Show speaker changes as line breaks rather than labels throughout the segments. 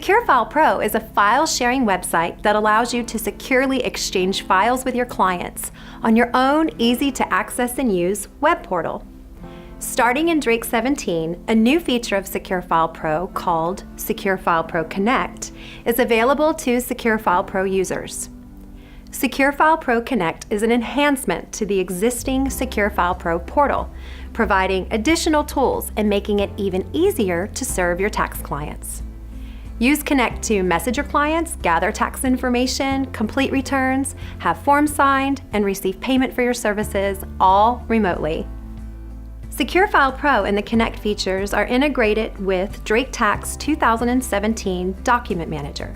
SecureFilePro is a file-sharing website that allows you to securely exchange files with your clients on your own easy-to-access and use web portal. Starting in Drake 17, a new feature of SecureFilePro called SecureFilePro Connect is available to SecureFilePro users. SecureFilePro Connect is an enhancement to the existing SecureFilePro portal, providing additional tools and making it even easier to serve your tax clients. Use Connect to message your clients, gather tax information, complete returns, have forms signed, and receive payment for your services, all remotely. SecureFilePro and the Connect features are integrated with Drake Tax 2017 Document Manager.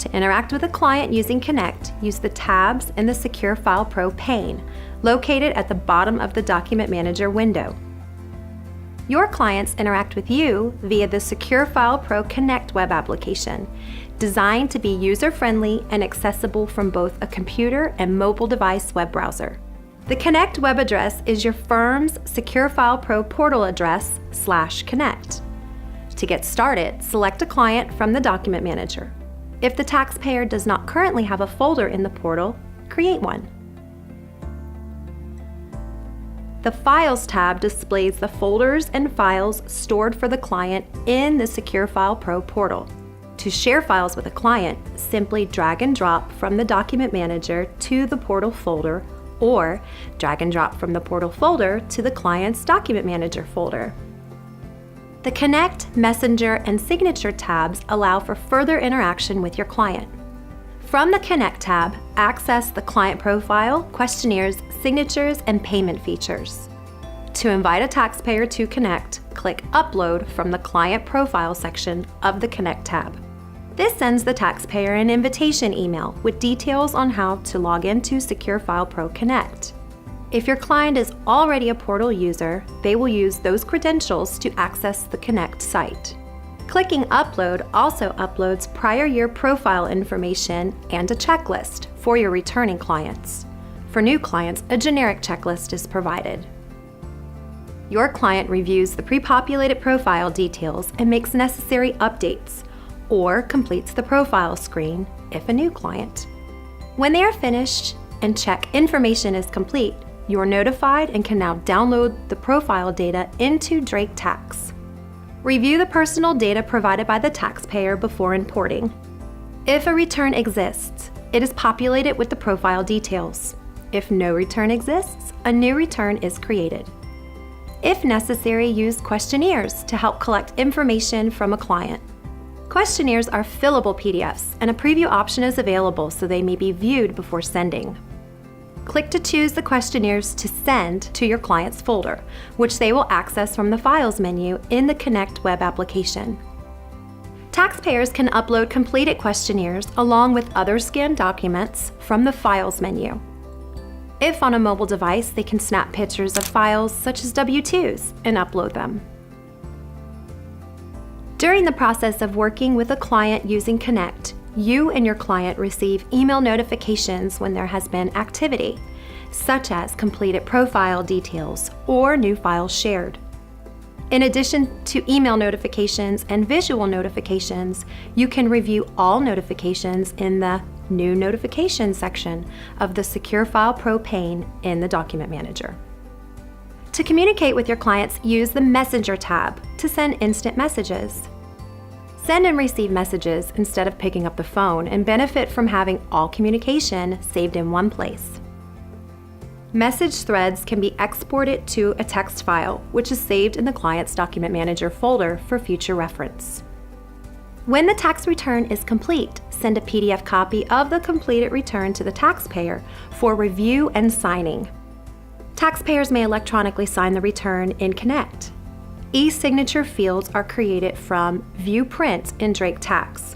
To interact with a client using Connect, use the tabs in the SecureFilePro pane, located at the bottom of the Document Manager window. Your clients interact with you via the SecureFilePro Connect web application, designed to be user-friendly and accessible from both a computer and mobile device web browser. The Connect web address is your firm's SecureFilePro portal address /Connect. To get started, select a client from the Document Manager. If the taxpayer does not currently have a folder in the portal, create one. The Files tab displays the folders and files stored for the client in the SecureFilePro portal. To share files with a client, simply drag and drop from the Document Manager to the portal folder, or drag and drop from the portal folder to the client's Document Manager folder. The Connect, Messenger, and Signature tabs allow for further interaction with your client. From the Connect tab, access the client profile, questionnaires, signatures, and payment features. To invite a taxpayer to Connect, click Upload from the Client Profile section of the Connect tab. This sends the taxpayer an invitation email with details on how to log into SecureFilePro Connect. If your client is already a portal user, they will use those credentials to access the Connect site. Clicking Upload also uploads prior year profile information and a checklist for your returning clients. For new clients, a generic checklist is provided. Your client reviews the pre-populated profile details and makes necessary updates, or completes the profile screen if a new client. When they are finished and check information is complete, you are notified and can now download the profile data into Drake Tax. Review the personal data provided by the taxpayer before importing. If a return exists, it is populated with the profile details. If no return exists, a new return is created. If necessary, use questionnaires to help collect information from a client. Questionnaires are fillable PDFs, and a preview option is available so they may be viewed before sending. Click to choose the questionnaires to send to your client's folder, which they will access from the Files menu in the Connect web application. Taxpayers can upload completed questionnaires along with other scanned documents from the Files menu. If on a mobile device, they can snap pictures of files such as W-2s and upload them. During the process of working with a client using Connect, you and your client receive email notifications when there has been activity, such as completed profile details or new files shared. In addition to email notifications and visual notifications, you can review all notifications in the New Notifications section of the SecureFilePro pane in the Document Manager. To communicate with your clients, use the Messenger tab to send instant messages. Send and receive messages instead of picking up the phone and benefit from having all communication saved in one place. Message threads can be exported to a text file, which is saved in the client's Document Manager folder for future reference. When the tax return is complete, send a PDF copy of the completed return to the taxpayer for review and signing. Taxpayers may electronically sign the return in Connect. E-signature fields are created from View Print in Drake Tax.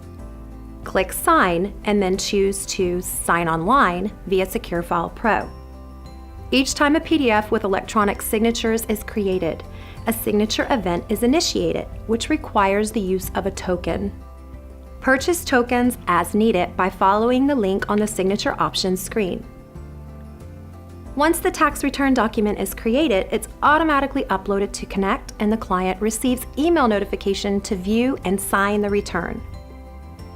Click Sign and then choose to sign online via SecureFilePro. Each time a PDF with electronic signatures is created, a signature event is initiated, which requires the use of a token. Purchase tokens as needed by following the link on the Signature Options screen. Once the tax return document is created, it's automatically uploaded to Connect and the client receives email notification to view and sign the return.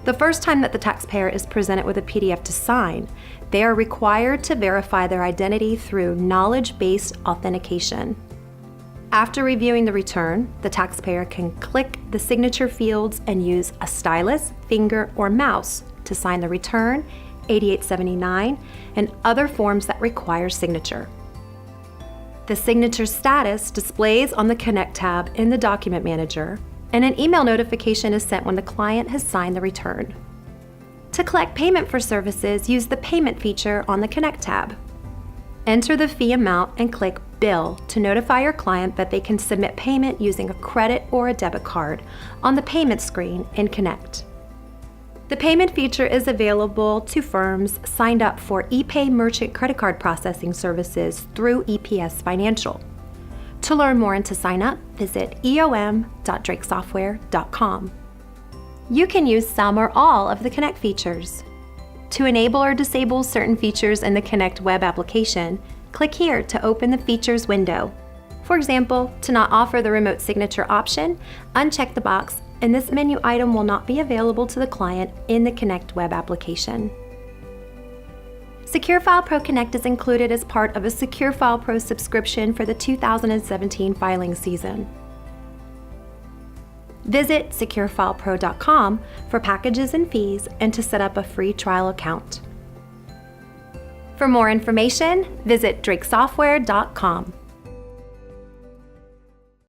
The first time that the taxpayer is presented with a PDF to sign, they are required to verify their identity through knowledge-based authentication. After reviewing the return, the taxpayer can click the signature fields and use a stylus, finger, or mouse to sign the return, 8879, and other forms that require signature. The signature status displays on the Connect tab in the Document Manager, and an email notification is sent when the client has signed the return. To collect payment for services, use the Payment feature on the Connect tab. Enter the fee amount and click Bill to notify your client that they can submit payment using a credit or a debit card on the payment screen in Connect. The Payment feature is available to firms signed up for ePay merchant credit card processing services through EPS Financial. To learn more and to sign up, visit eom.drakesoftware.com. You can use some or all of the Connect features. To enable or disable certain features in the Connect web application, click here to open the Features window. For example, to not offer the remote signature option, uncheck the box, and this menu item will not be available to the client in the Connect web application. SecureFilePro Connect is included as part of a SecureFilePro subscription for the 2017 filing season. Visit SecureFilePro.com for packages and fees and to set up a free trial account. For more information, visit DrakeSoftware.com.